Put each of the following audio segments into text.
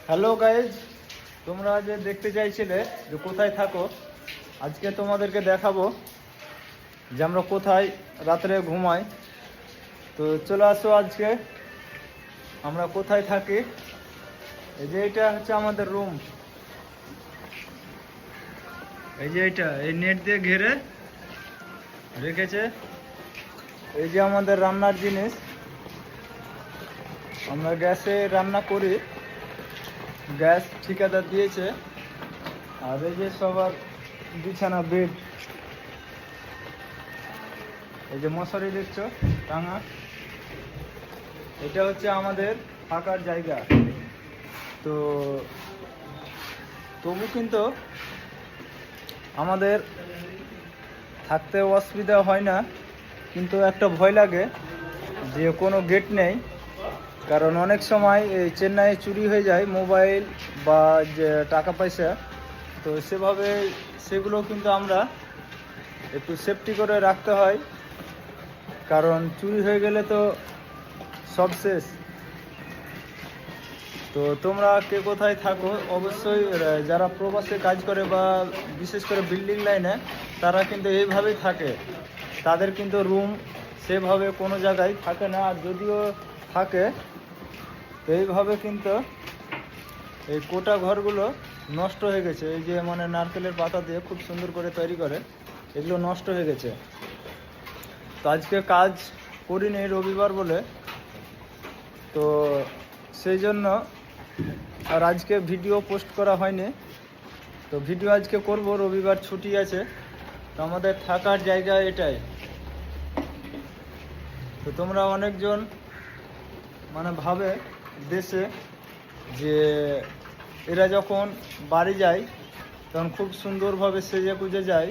Hello guys, তোমরা যে দেখতে চাইছিলে যে কোথায় থাকো, আজকে তোমাদেরকে দেখাবো যে আমরা কোথায় রাত্রে ঘুমাই। তো চলে আসো, আজকে আমরা কোথায় থাকি। এই যে এটা হচ্ছে আমাদের রুম। এই যে এই নেট দিয়ে ঘিরে রেখেছে। এই যে আমাদের রান্নার জিনিস, আমরা গ্যাসে রান্না করি, গ্যাস ঠিকাদার দিয়েছে। আর এই যে সবার বিছানা, বেড, এই যে মশারি দেখছো টাঙা, এটা হচ্ছে আমাদের থাকার জায়গা। তো তবু কিন্তু আমাদের থাকতে অসুবিধা হয় না, কিন্তু একটা ভয় লাগে যে কোনো গেট নেই। কারণ অনেক সময় এই চেন্নাইয়ে চুরি হয়ে যায় মোবাইল বা যে টাকা পয়সা, তো সেগুলো কিন্তু আমরা একটু সেফটি করে রাখতে হয়, কারণ চুরি হয়ে গেলে তো সব শেষ। তো তোমরা কে কোথায় থাকো অবশ্যই, যারা প্রবাসে কাজ করে বা বিশেষ করে বিল্ডিং লাইনে, তারা কিন্তু এইভাবেই থাকে। তাদের কিন্তু রুম সেভাবে কোনো জায়গায় থাকে না, আর যদিও থাকে তো এইভাবে কিন্তু এই কোটা ঘরগুলো নষ্ট হয়ে গেছে। এই যে মানে নারকেলের পাতা দিয়ে খুব সুন্দর করে তৈরি করে, এগুলো নষ্ট হয়ে গেছে। তো আজকে কাজ করিনি রবিবার বলে, তো সেই জন্য আর আজকে ভিডিও পোস্ট করা হয়নি। তো ভিডিও আজকে করব, রবিবার ছুটি আছে। তো আমাদের থাকার জায়গা এটাই। তো তোমরা অনেকজন মানে ভাবে দেশে যে এরা যখন বাড়ি যায় তখন খুব সুন্দরভাবে সেজে গুজে যায়,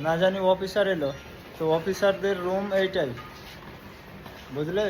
না জানি অফিসার এলো। তো অফিসারদের রুম এইটাই, বুঝলে।